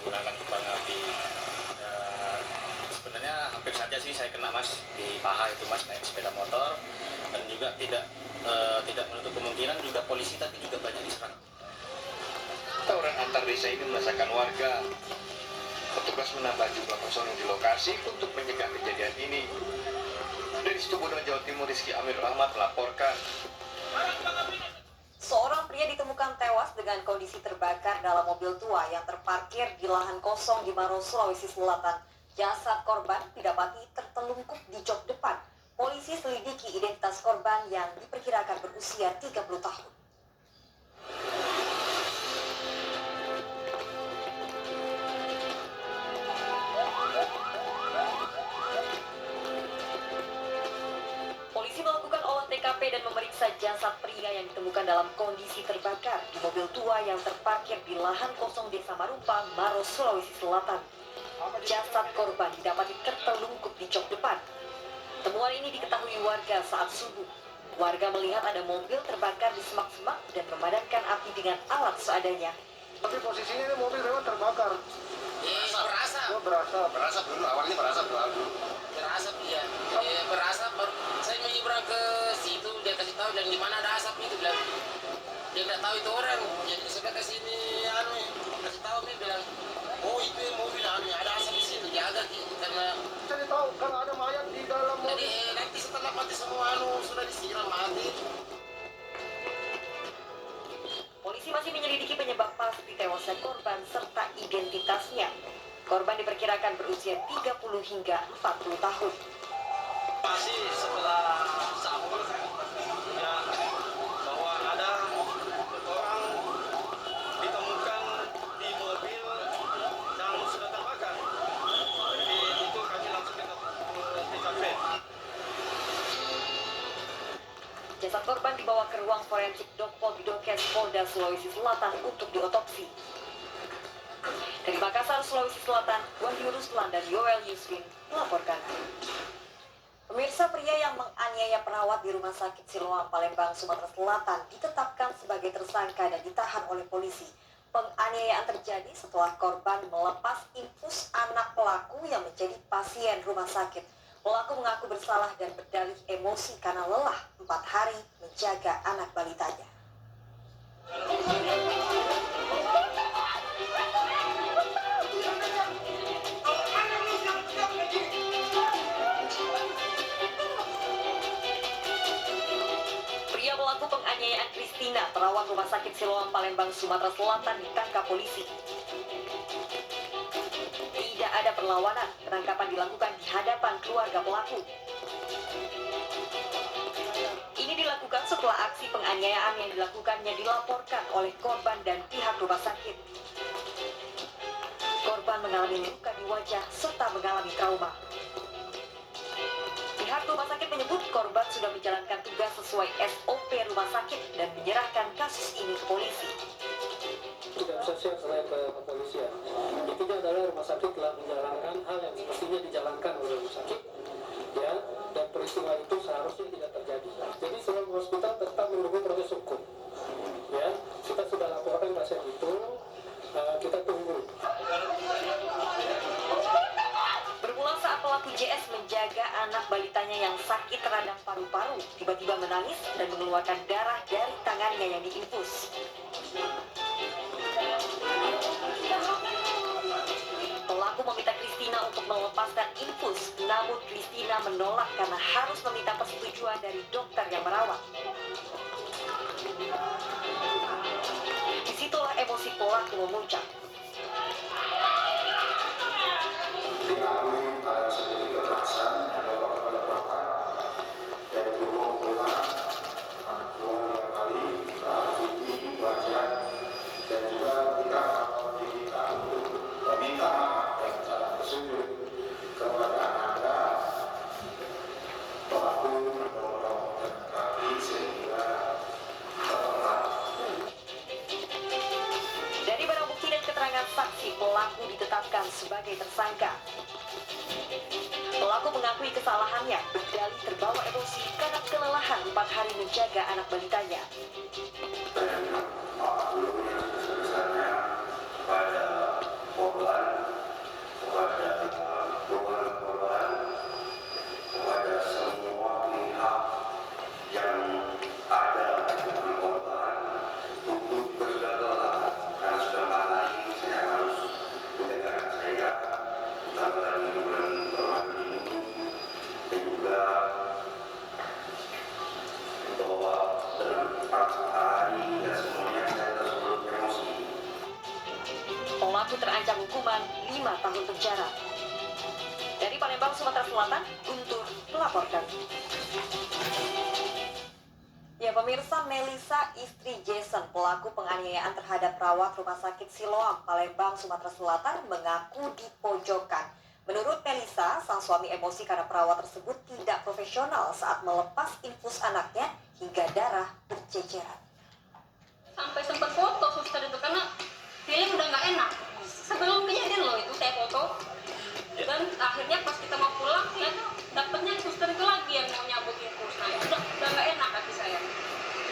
menggunakan kembang api. Sebenarnya hampir saja sih saya kena mas di paha itu mas naik sepeda motor, dan juga tidak menutup kemungkinan juga polisi tapi juga banyak diserang. Tawuran antar desa ini merasakan warga. Petugas menambah jumlah personil di lokasi untuk mencegah kejadian ini. Dari Situbondo, Jawa Timur, Rizky Amir Rahmat melaporkan. Seorang pria ditemukan tewas dengan kondisi terbakar dalam mobil tua yang terparkir di lahan kosong di Maros, Sulawesi Selatan. Jasad korban didapati tertelungkup di jok depan. Polisi selidiki identitas korban yang diperkirakan berusia 30 tahun. Polisi melakukan olah TKP dan memeriksa jasad pria yang ditemukan dalam kondisi terbakar di mobil tua yang terparkir di lahan kosong Desa Marumpa, Maros, Sulawesi Selatan. Jasad korban didapati tertelungkup di jok depan. Temuan ini diketahui warga saat subuh. Warga melihat ada mobil terbakar di semak-semak dan memadamkan api dengan alat seadanya. Tapi posisinya ini mobil memang terbakar. Berasap dulu, awalnya berasap dulu. Berasap iya. Berasap baru saya menyeberang ke situ, dia kasih tahu dan di mana ada asap itu bilang. Dia nggak tahu itu orang. Jadi saya ke sini kasih tahu dia bilang, "Oh, itu yang mobil ada asap di situ, jaga karena Jadi tahu kan ada mayat di dalam mobil. jadi nanti setelah mati semua sudah disiram mati." Polisi masih menyelidiki penyebab pasti tewasnya korban serta identitasnya. Korban diperkirakan berusia 30 hingga 40 tahun. Masih setelah sahur ya, bahwa ada orang ditemukan di mobil yang sudah terbakar. Jadi itu kami langsung ke TKP. Jasad korban dibawa ke ruang forensik Dokpol Bidokes Polda Sulawesi Selatan untuk diotopsi. Dari Makassar, Sulawesi Selatan, Wahyu Ruslan dan Yoel Yuswin melaporkan. Pemirsa, pria yang menganiaya perawat di Rumah Sakit Siloam, Palembang, Sumatera Selatan ditetapkan sebagai tersangka dan ditahan oleh polisi. Penganiayaan terjadi setelah korban melepas infus anak pelaku yang menjadi pasien rumah sakit. Pelaku mengaku bersalah dan berdalih emosi karena lelah 4 hari menjaga anak balitanya. Pria pelaku penganiayaan Kristina, perawat Rumah Sakit Siloam, Palembang, Sumatera Selatan ditangkap polisi. Tidak ada perlawanan, penangkapan dilakukan di hadapan keluarga pelaku. Ini dilakukan setelah aksi penganiayaan yang dilakukannya dilaporkan oleh korban dan pihak rumah sakit. Korban mengalami luka di wajah serta mengalami trauma. Pihak rumah sakit menyebut korban sudah menjalankan tugas sesuai SOP rumah sakit dan menyerahkan kasus ini ke polisi. Tidak bisa share selain ke kepolisian. Intinya adalah rumah sakit telah menjalankan hal yang semestinya dijalankan oleh rumah sakit, ya, dan peristiwa itu seharusnya tidak terjadi. Jadi sebelum hospital tetap menunggu proses hukum, ya. Kita sudah laporkan pasien itu, kita tunggu. Bermula saat pelaku JS menjaga anak balitanya yang sakit radang paru-paru, tiba-tiba menangis dan mengeluarkan darah dari tangannya yang diinfus. Pelaku meminta Kristina untuk melepaskan infus, namun Kristina menolak karena harus meminta persetujuan dari dokter yang merawat. Disitulah emosi pelaku memuncak. Diakui pada sendiri kekerasan mendorong kepada korban dan dulu pulang 2 kali gigi wajah dan juga kita diminta untuk meminta maaf dan cara bersujud kepada anda pelaku mendorong kaki sehingga terpelat. Dari barang bukti dan keterangan saksi, pelaku ditetapkan sebagai tersangka. Pelaku mengakui kesalahannya, berdalih terbawa emosi karena kelelahan 4 hari menjaga anak balitanya. Dan maklum yang sebesarnya pada korban terancam hukuman 5 tahun penjara. Dari Palembang, Sumatera Selatan, Guntur melaporkan. Ya, pemirsa, Melisa, istri Jason, pelaku penganiayaan terhadap perawat Rumah Sakit Siloam, Palembang, Sumatera Selatan, mengaku dipojokkan. Menurut Melisa, sang suami emosi karena perawat tersebut tidak profesional saat melepas infus anaknya hingga darah berceceran. Sampai sempat foto suster itu karena feeling udah nggak enak. Sebelum kejadian loh itu saya foto. Dan akhirnya pas kita mau pulang, ternyata dapetnya suster itu lagi yang mau nyabut infus. Nah itu udah nggak enak hati saya.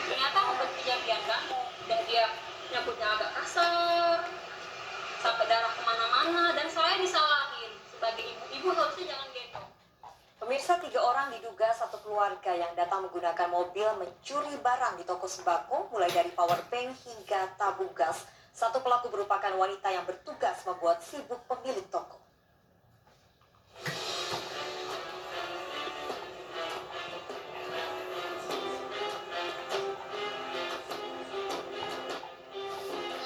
Ternyata udah kejadian kan, dan dia nyabutnya agak kasar, sampai darah kemana-mana, dan saya disalahin. Sebagai ibu-ibu harusnya jangan gendong. Pemirsa, 3 orang diduga satu keluarga yang datang menggunakan mobil mencuri barang di toko sembako, mulai dari powerbank hingga tabung gas. Satu pelaku merupakan wanita yang bertugas membuat sibuk pemilik toko.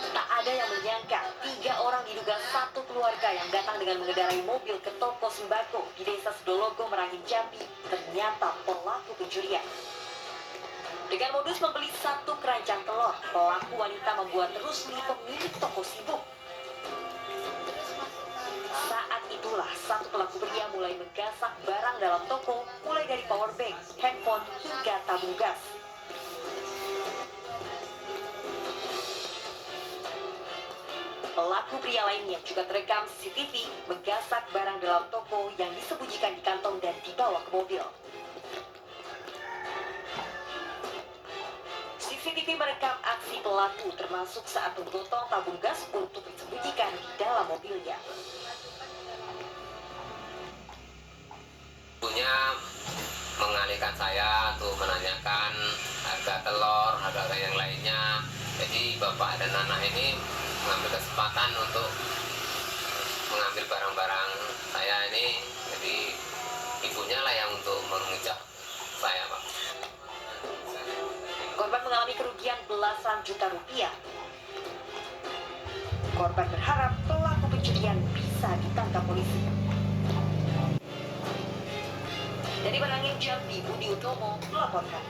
Tak ada yang menyangka 3 orang diduga satu keluarga yang datang dengan mengendarai mobil ke toko sembako di Desa Sidologo, Merangin, Jambi, ternyata pelaku pencurian. Dengan modus membeli 1 keranjang telur, pelaku wanita membuat Rusli pemilik toko sibuk. Saat itulah satu pelaku pria mulai menggasak barang dalam toko, mulai dari powerbank, handphone, hingga tabung gas. Pelaku pria lainnya juga terekam CCTV menggasak barang dalam toko yang disembunyikan di kantong dan dibawa ke mobil. CCTV merekam aksi pelaku termasuk saat menggotong tabung gas untuk disembunyikan di dalam mobilnya. Ibunya mengalihkan saya untuk menanyakan harga telur, harga yang lainnya. Jadi bapak dan anak ini mengambil kesempatan untuk mengambil barang-barang saya ini. Jadi ibunya lah yang untuk mengejar saya, Pak. Korban mengalami kerugian belasan juta rupiah. Korban berharap pelaku pencurian bisa ditangkap polisi. Dari Merangin, Jambi, Budi Utomo melaporkan.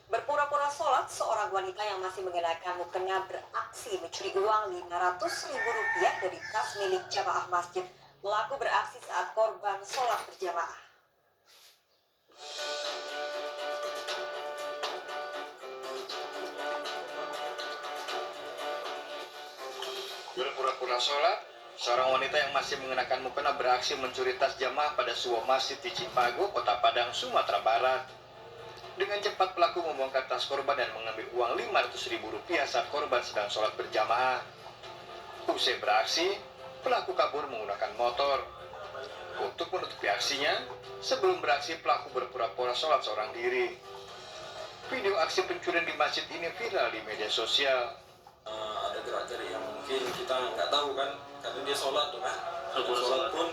Berpura-pura sholat, seorang wanita yang masih mengenakan mukena beraksi mencuri uang Rp500.000 dari kas milik jamaah masjid. Pelaku beraksi saat korban sholat berjamaah. Berpura-pura sholat, seorang wanita yang masih mengenakan mukena beraksi mencuri tas jamaah pada sebuah masjid di Cipago, Kota Padang, Sumatera Barat. Dengan cepat pelaku membongkar tas korban dan mengambil uang Rp500.000 saat korban sedang sholat berjamaah. Usai beraksi, pelaku kabur menggunakan motor. Untuk menutupi aksinya, sebelum beraksi pelaku berpura-pura sholat seorang diri. Video aksi pencurian di masjid ini viral di media sosial. Ada gerak-gerik yang mungkin kita nggak tahu kan, karena dia sholat tuh kan. Sholat pun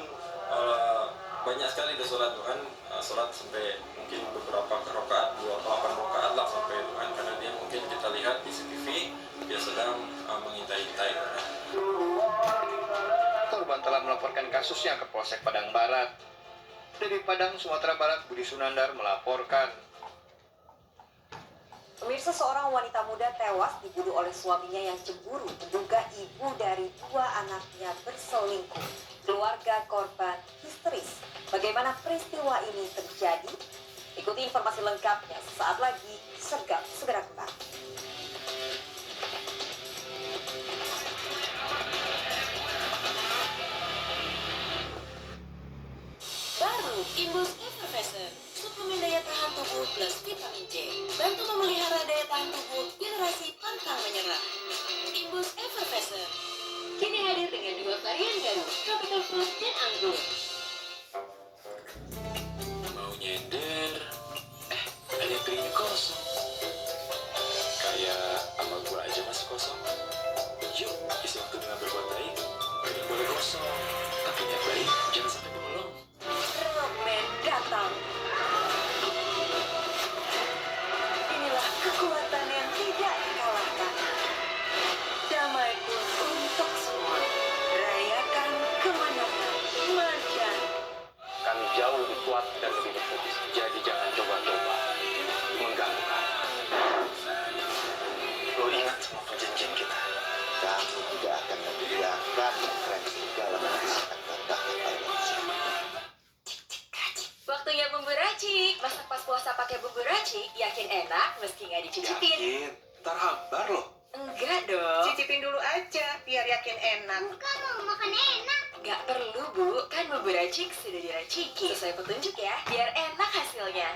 banyak sekali dia sholat tuh kan, sholat sampai mungkin beberapa rakaat, 28 rakaat lah sampai itu kan, karena dia mungkin kita lihat di CCTV dia sedang mengintai-intai kan. Korban telah melaporkan kasusnya ke Polsek Padang Barat. Dari Padang, Sumatera Barat, Budi Sunandar melaporkan. Pemirsa, seorang wanita muda tewas dibunuh oleh suaminya yang cemburu menduga ibu dari 2 anaknya berselingkuh. Keluarga korban histeris. Bagaimana peristiwa ini terjadi? Ikuti informasi lengkapnya sesaat lagi. Segera kembali. Baru Imbus Effervescent, suplemen daya tahan tubuh plus vitamin C, bantu memelihara daya tahan tubuh generasi pantang menyerah. Imbus Effervescent kini hadir dengan 2 varian baru, tropical fruit dan anggur. Mau nyender, ada piring kosong. Kayak sama gua aja masih kosong. Yuk, isi waktu dengan berbuat baik. Piring boleh kosong, tapi niat baik jangan sampai bolong. Rockman datang. Inilah kekuatan yang tidak dikalahkan. Damai tidak akan membiarkan referensi dalam mengisahkan tantangan pada manusia. Waktunya bumbu racik. Masak pas puasa pakai bumbu racik, yakin enak meski nggak dicicipin. Yakin? Ntar hambar loh. Enggak dong. Cicipin dulu aja, biar yakin enak. Bukan mau makan enak. Nggak perlu, Bu. Kan bumbu racik sudah diraciki. Sesuai petunjuk ya, biar enak hasilnya.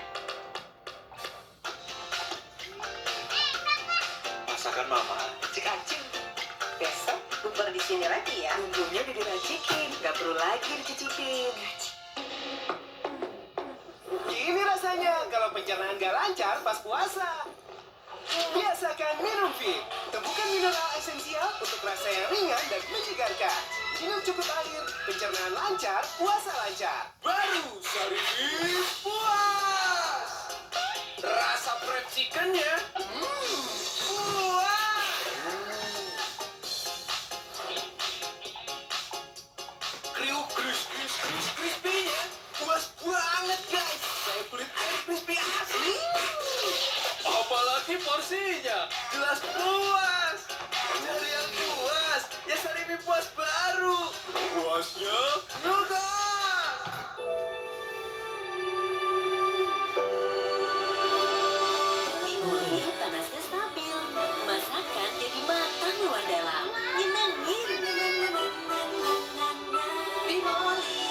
Masakan mama, cik-acing. Besok bubur di sini lagi ya. Bumbunya udah diracikin, nggak perlu lagi dicicipin. Gini rasanya kalau pencernaan gak lancar pas puasa. Biasakan minum Fit, temukan mineral esensial untuk rasa yang ringan dan menyegarkan. Minum cukup air, pencernaan lancar, puasa lancar. Baru Sarif puas. Rasa fried chickennya, puas. Kriuk crispy-nya, puas banget guys. Saya kulit crispy asli. Apalagi porsinya, jelas puas. Cari yang puas, ya Sarimi puas baru. Puasnya ngegas. Minggu ini panasnya stabil. Masakan jadi matang luar dalam. Nyenengin. Bimoli.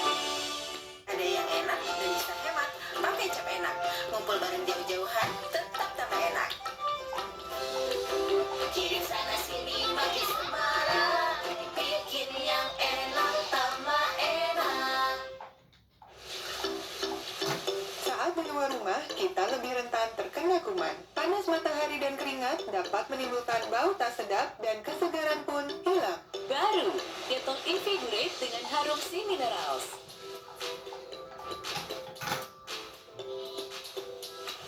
Ada yang enak dan bisa hemat. Pakai cap enak. Ngumpul bareng jauh-jauhan tetap tambah enak. Kirim sana sini makin semarang. Bikin yang enak tambah enak. Saat di luar rumah, kita lebih rentan terkena kuman. Panas matahari dan keringat dapat menimbulkan bau tak sedap dan kesegaran pun hilang. Baru, Dettol Invigorate dengan harum si minerals.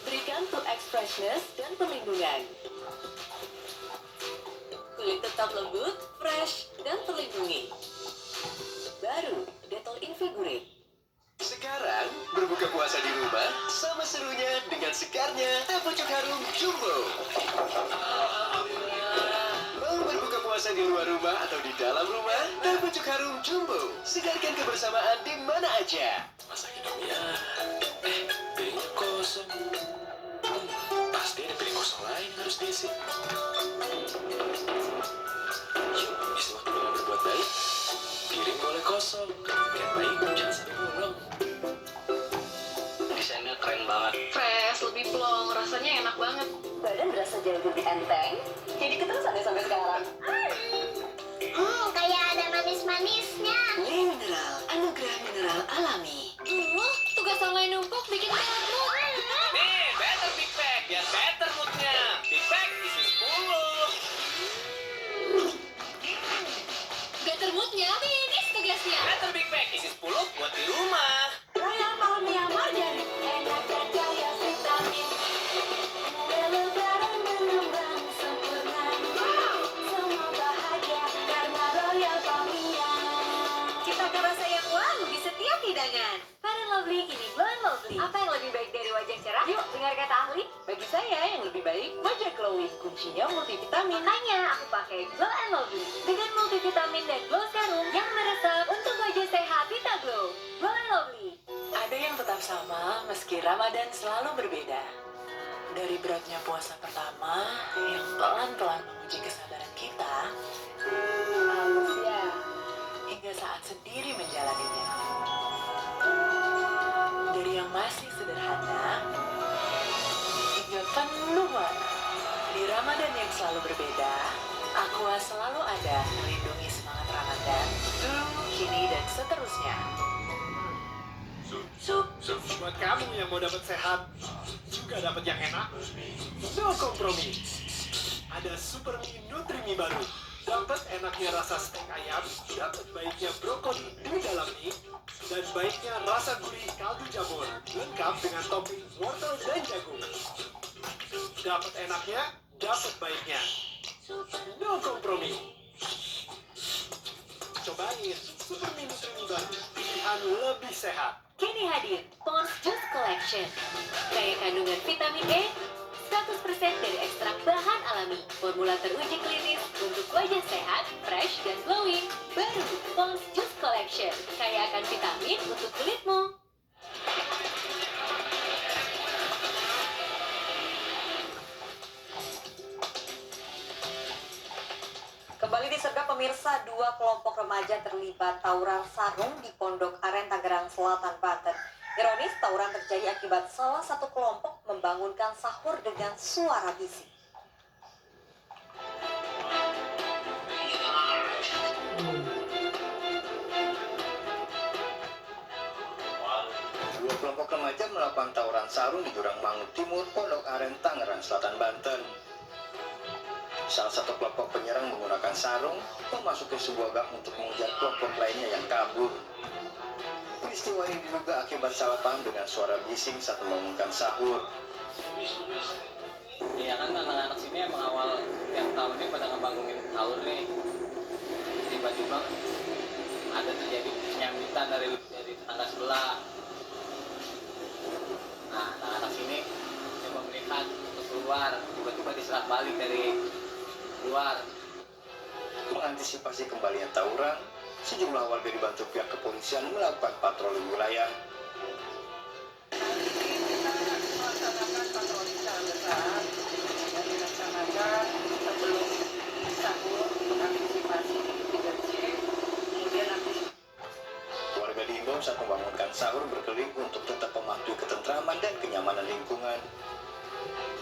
Berikan 2X freshness dan perlindungan. Kulit tetap lembut, fresh, dan terlindungi. Baru, Dettol Invigorate. Sekarang berbuka puasa di rumah sama serunya dengan segarnya teh pucuk harum jumbo. Mau berbuka puasa di luar rumah atau di dalam rumah, teh pucuk harum jumbo. Segarkan kebersamaan di mana aja. Masakin dong ya. Piringnya kosong. Pasti ada piring kosong lain harus diisi. Yuk, isi waktu dengan berbuat baik. Piring boleh kosong. Yang baik jangan sampai bolong. Desainnya keren banget. Fresh, lebih plong, rasanya enak banget. Badan berasa jauh lebih enteng. Jadi keterusan deh sampai sekarang. Kayak ada manis-manisnya. Le Mineral, anugerah mineral alami. Tugas online numpuk bikin bad mood. Nih, better Big Pack, biar better moodnya. Big Pack isi 10. Better moodnya, finish tugasnya. Better Big Pack isi 10 buat di rumah. Royal Palmia Margarin, enak dan kaya vitamin. Lebaran mengembang sempurna. Semua bahagia karena Royal Palmia. Ciptakan rasa yang wow di setiap hidangan. Fair and Lovely ini Glow and Lovely. Apa yang lebih baik dari wajah cerah? Yuk, dengar kata ahli. Bagi saya yang lebih baik, wajah glowing. Kuncinya multivitamin. Hanya aku pakai Glow and Lovely. Dengan multivitamin dan glow serum yang meresap untuk wajah sehat Vita Glow. Glow and Lovely. Ada yang tetap sama meski Ramadan selalu berbeda. Dari beratnya puasa pertama yang pelan-pelan menguji kesabaran kita, halus ya, hingga saat sendiri menjalaninya. Dari yang masih sederhana hingga penuh warna. Di Ramadan yang selalu berbeda, Aqua selalu ada melindungi semangat Ramadan, dulu, kini, dan seterusnya. Buat kamu yang mau dapat sehat, juga dapat yang enak, no kompromi. Ada Super Mie Nutri-Mie baru. Dapat enaknya rasa steak ayam, dapat baiknya brokoli di dalam mie, dan baiknya rasa gurih kaldu jamur, lengkap dengan topping wortel dan jagung. Dapat enaknya, dapat baiknya. No kompromi. Cobain Super Mie Nutri-Mie baru, pilihan lebih sehat. Kini hadir Pond's Juice Collection. Kaya kandungan vitamin E, 100% dari ekstrak bahan alami. Formula teruji klinis untuk wajah sehat, fresh, dan glowing. Baru Pond's Juice Collection, kaya akan vitamin untuk kulitmu. Kembali disergap pemirsa, 2 kelompok remaja terlibat tawuran sarung di Pondok Aren, Tangerang Selatan, Banten. Ironis, tawuran terjadi akibat salah satu kelompok membangunkan sahur dengan suara bising. Dua kelompok remaja melakukan tawuran sarung di Jurang Mangut Timur, Pondok Aren, Tangerang Selatan, Banten. Salah satu kelompok penyerang menggunakan sarung memasuki sebuah gang untuk mengejar kelompok lainnya yang kabur. Peristiwa ini diduga akibat salah paham dengan suara bising saat membangunkan sahur. Iya kan anak-anak sini emang awal tiap tahun ini pada ngebangunin sahur nih. Tiba-tiba ada terjadi penyambitan dari tetangga sebelah. Nah, anak-anak sini coba melihat untuk keluar, tiba-tiba diserang balik dari luar. Mengantisipasi kembalinya tawuran, sejumlah warga dibantu pihak kepolisian melakukan patroli wilayah. Melaksanakan patroli secara besar yang dilaksanakan sebelum sahur, antisipasi 3C, kemudian antisipasi. Warga diimbau saat membangunkan sahur berkeliling untuk tetap mematuhi ketentraman dan kenyamanan lingkungan.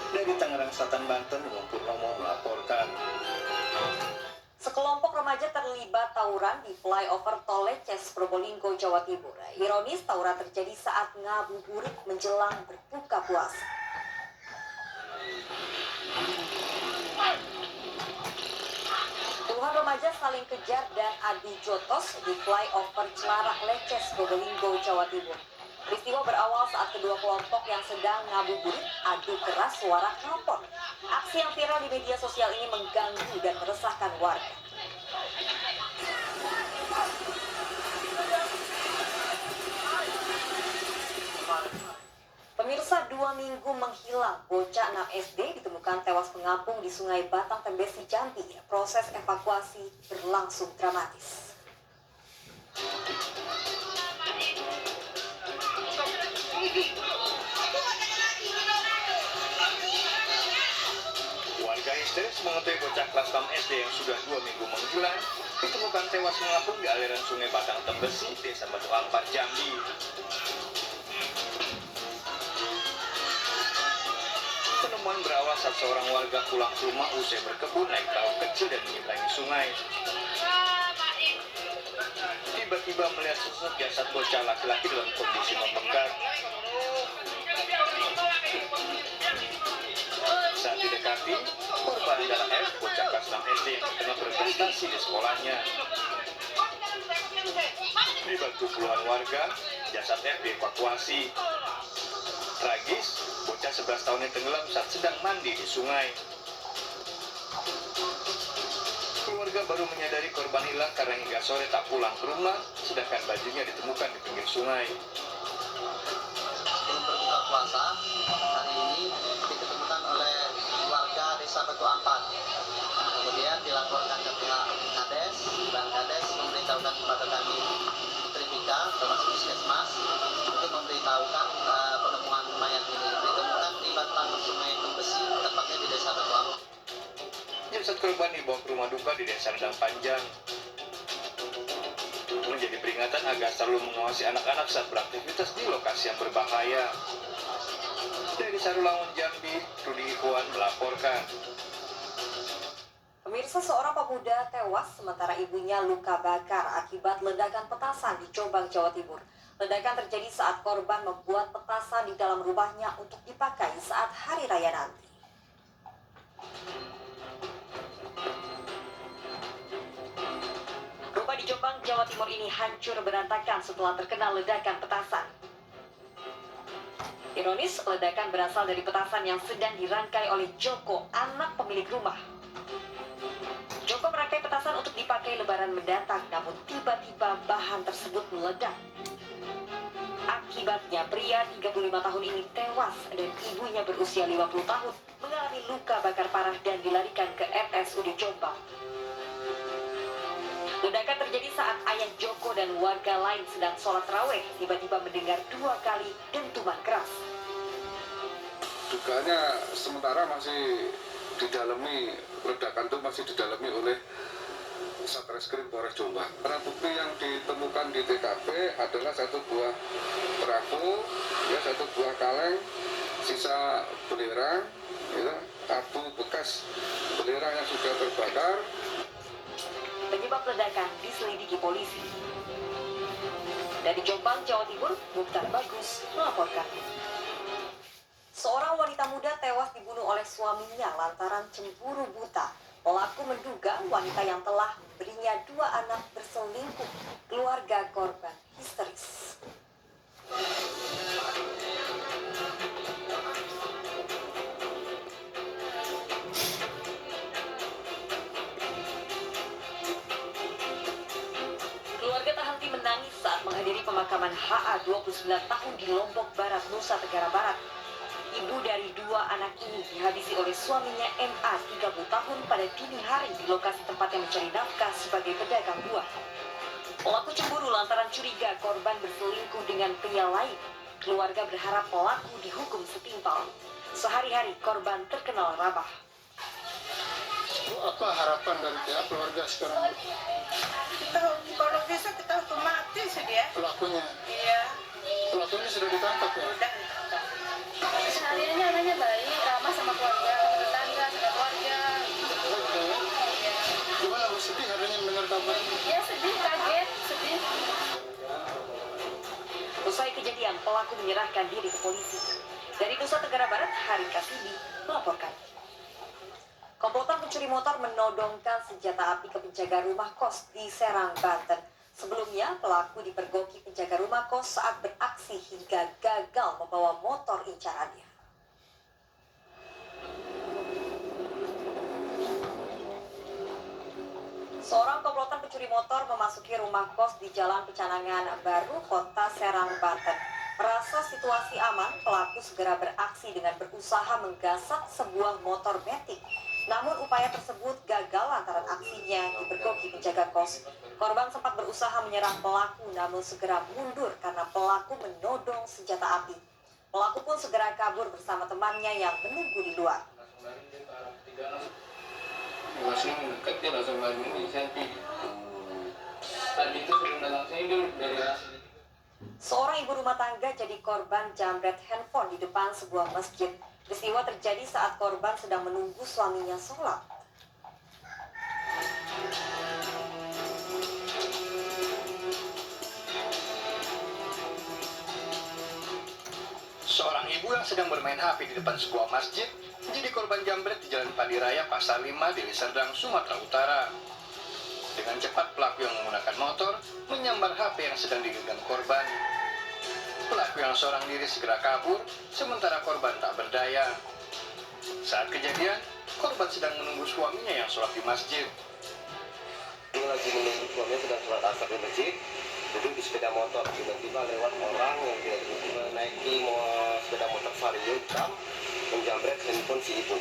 Dari Tangerang Selatan, Banten, Umum Purnomo melaporkan. Sekelompok remaja terlibat tawuran di flyover Tol Leces, Probolinggo, Jawa Timur. Ironis, tawuran terjadi saat ngabuburit menjelang berbuka puasa. Puluhan remaja saling kejar dan adu jotos di flyover Celarak Leces, Probolinggo, Jawa Timur. Peristiwa berawal saat kedua kelompok yang sedang ngabuburit adu keras suara knalpot. Aksi yang viral di media sosial ini mengganggu dan meresahkan warga. Pemirsa, 2 minggu menghilang, bocah 6 SD ditemukan tewas mengapung di Sungai Batang Tembesi, Jambi. Proses evakuasi berlangsung dramatis. Warga histeris mengetahui bocah kelas 6 SD yang sudah 2 minggu menghilang ditemukan tewas mengapung di aliran Sungai Batang Tembesi, Desa Batu Ampar, Jambi. Penemuan berawal saat seorang warga pulang ke rumah usai berkebun naik perahu kecil dan menyeberangi sungai. Tiba-tiba melihat sosok jasad bocah laki-laki dalam kondisi membengkak. Saat didekati, korban adalah F, bocah kelas 6 SD yang tengah berprestasi di sekolahnya. Dibantu puluhan warga, jasad F dievakuasi. Tragis, bocah 11 tahun yang tenggelam saat sedang mandi di sungai. Keluarga baru menyadari korban hilang karena hingga sore tak pulang ke rumah, sedangkan bajunya ditemukan di pinggir sungai. Sebelum berbuka puasa, hari ini ditemukan oleh warga Desa Batu Ampar. Kemudian dilaporkan ke pihak Kades, dan Kades memberitahukan kepada kami Tripika, termasuk Puskesmas, untuk memberitahukan penemuan mayat ini. Ditemukan di batang Sungai Tembesi, tepatnya di Desa Batu Ampar. Jasad korban dibawa ke rumah duka di Desa Rendang Panjang. Menjadi peringatan agar selalu mengawasi anak-anak saat beraktivitas di lokasi yang berbahaya. Dari Sarulangun, Jambi, Rudi Ikhwan melaporkan. Pemirsa, seorang pemuda tewas sementara ibunya luka bakar akibat ledakan petasan di Jombang, Jawa Timur. Ledakan terjadi saat korban membuat petasan di dalam rumahnya untuk dipakai saat hari raya nanti. Rumah di Jombang, Jawa Timur ini hancur berantakan setelah terkena ledakan petasan. Ironis, ledakan berasal dari petasan yang sedang dirangkai oleh Joko, anak pemilik rumah. Joko merangkai petasan untuk dipakai lebaran mendatang, namun tiba-tiba bahan tersebut meledak. Akibatnya pria 35 tahun ini tewas dan ibunya berusia 50 tahun mengalami luka bakar parah dan dilarikan ke RSUD Jombang. Ledakan terjadi saat ayah Joko dan warga lain sedang sholat raweh tiba-tiba mendengar 2 kali dentuman keras. Dugaannya sementara masih didalami, ledakan itu masih didalami oleh Satreskrim Polres Jombang. Barang bukti yang ditemukan di TKP adalah 1 buah perahu, ya, 1 buah kaleng, sisa belerang, ya, abu bekas belerang yang sudah terbakar. Penyebab ledakan diselidiki polisi. Dari Jombang, Jawa Timur, Mukhtar Bagus melaporkan. Seorang wanita muda tewas dibunuh oleh suaminya lantaran cemburu buta. Pelaku menduga wanita yang telah memberinya 2 anak berselingkuh. Keluarga korban histeris. Keluarga tak henti menangis saat menghadiri pemakaman HA 29 tahun di Lombok Barat, Nusa Tenggara Barat. Ibu dari 2 anak ini dihabisi oleh suaminya MA 30 tahun pada dini hari di lokasi tempatnya mencari nafkah sebagai pedagang buah. Pelaku cemburu lantaran curiga korban berselingkuh dengan pria lain. Keluarga berharap pelaku dihukum setimpal. Sehari-hari korban terkenal rabah. Apa harapan dari pihak keluarga sekarang? Kalau bisa kita hukum mati sih dia. Pelakunya? Iya. Pelakunya sudah ditangkap ya? Udah. Sehariannya anaknya baik, ramah sama keluarga, sama tetangga, sama keluarga. Iya. Gimana Bu, sedih harinya mendengar kabar? Ya sedih, kaget, sedih. Usai kejadian, pelaku menyerahkan diri ke polisi. Dari Nusa Tenggara Barat, Hari Kasidi melaporkan. Komplotan pencuri motor menodongkan senjata api ke penjaga rumah kos di Serang, Banten. Sebelumnya, pelaku dipergoki penjaga rumah kos saat beraksi hingga gagal membawa motor incarannya. Seorang komplotan pencuri motor memasuki rumah kos di Jalan Pecanangan Baru, Kota Serang, Banten. Merasa situasi aman, pelaku segera beraksi dengan berusaha menggasak sebuah motor metik. Namun upaya tersebut gagal lantaran aksinya dipergoki penjaga kos. Korban sempat berusaha menyerang pelaku namun segera mundur karena pelaku menodong senjata api. Pelaku pun segera kabur bersama temannya yang menunggu di luar. Langsung dekat dia langsung lari ini selfie. Tadi itu sebelum datang sini dulu dari hasil. Seorang ibu rumah tangga jadi korban jambret handphone di depan sebuah masjid. Peristiwa terjadi saat korban sedang menunggu suaminya sholat. Seorang ibu yang sedang bermain HP di depan sebuah masjid menjadi korban jambret di Jalan Padi Raya Pasar 5 Deli Serdang, Sumatera Utara. Dengan cepat pelaku yang menggunakan motor menyambar HP yang sedang digenggam korban. Pelaku yang seorang diri segera kabur, sementara korban tak berdaya. Saat kejadian, korban sedang menunggu suaminya yang sholat di masjid. Dia lagi menunggu suaminya sedang sholat asar di masjid, duduk di sepeda motor. Tiba-tiba lewat orang yang tiba-tiba naiki sepeda motor Vario hitam, menjambret handphone si ibu.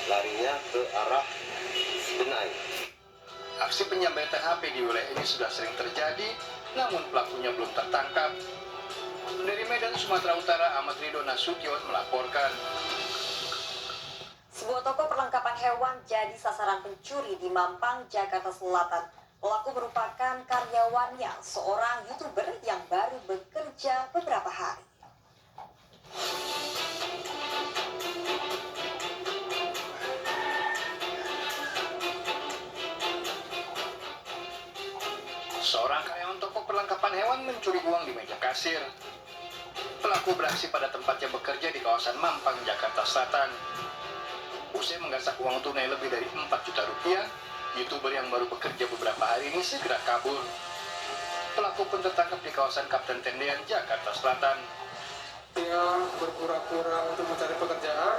Larinya ke arah Benai. Aksi penjambretan HP di wilayah ini sudah sering terjadi, namun pelakunya belum tertangkap. Dari Medan, Sumatera Utara, Ahmad Ridho Nasution melaporkan. Sebuah toko perlengkapan hewan jadi sasaran pencuri di Mampang, Jakarta Selatan. Pelaku merupakan karyawannya, seorang YouTuber yang baru bekerja beberapa hari. Seorang karyawan toko perlengkapan hewan mencuri uang di meja kasir. Pelaku beraksi pada tempatnya bekerja di kawasan Mampang, Jakarta Selatan. Usai menggasak uang tunai lebih dari 4 juta rupiah, YouTuber yang baru bekerja beberapa hari ini segera kabur. Pelaku pun tertangkap di kawasan Kapten Tendean, Jakarta Selatan. Dia berpura-pura untuk mencari pekerjaan.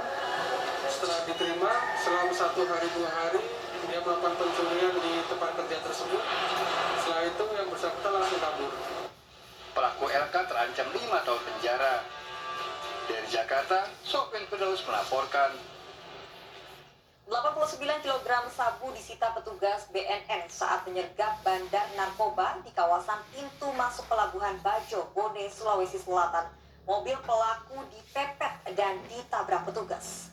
Setelah diterima, selama 1 hari 2 hari, dia melakukan pencurian di tempat kerja tersebut. Setelah itu yang bersangkutan langsung kabur. Pelaku LK terancam terancam 5 tahun penjara. Dari Jakarta, Sofyan Firdaus melaporkan. 89 kg sabu disita petugas BNN saat menyergap bandar narkoba di kawasan pintu masuk Pelabuhan Bajo, Bone, Sulawesi Selatan. Mobil pelaku dipepet dan ditabrak petugas.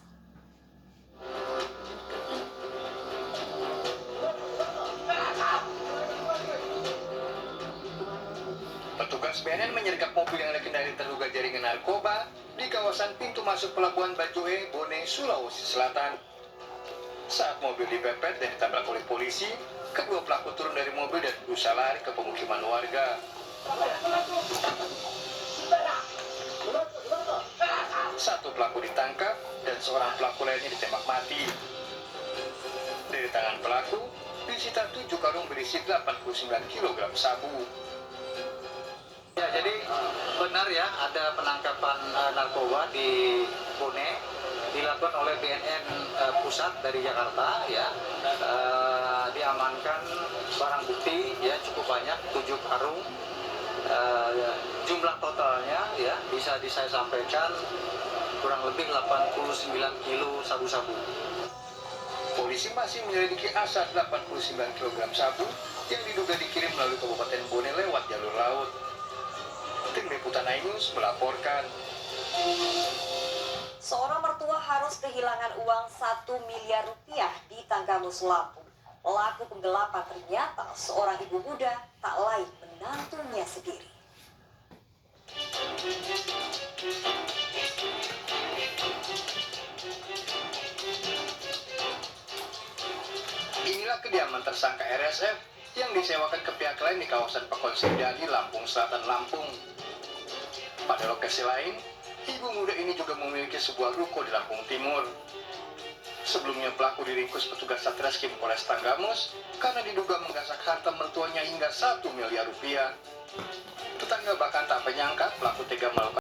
Petugas BNN menyergap mobil yang dikendari terduga jaringan narkoba di kawasan pintu masuk Pelabuhan Bajoe, Bone, Sulawesi Selatan. Saat mobil dipepet dan ditabrak oleh polisi, kedua pelaku turun dari mobil dan berusaha lari ke pemukiman warga. Satu pelaku ditangkap dan seorang pelaku lainnya ditembak mati. Dari tangan pelaku, disita 7 karung berisi 89 kg sabu. Ya, jadi benar ya ada penangkapan narkoba di Bone dilakukan oleh BNN pusat dari Jakarta ya. Diamankan barang bukti ya cukup banyak 7 karung. Jumlah totalnya ya bisa saya sampaikan kurang lebih 89 kilo sabu-sabu. Polisi masih menyelidiki asal 89 kg sabu yang diduga dikirim melalui Kabupaten Bone lewat jalur laut. Tim Liputan News melaporkan. Seorang mertua harus kehilangan uang 1 miliar rupiah di Tanggamus, Lampung. Pelaku penggelapan ternyata seorang ibu muda, tak lain menantunya sendiri. Inilah kediaman tersangka RSF yang disewakan ke pihak lain di kawasan Pekon Sindali, Lampung Selatan, Lampung. Pada lokasi lain, ibu muda ini juga memiliki sebuah ruko di Lampung Timur. Sebelumnya pelaku diringkus petugas Satreskrim Polres Tanggamus karena diduga menggasak harta mertuanya hingga 1 miliar rupiah. Tetangga bahkan tak menyangka pelaku tega melakukan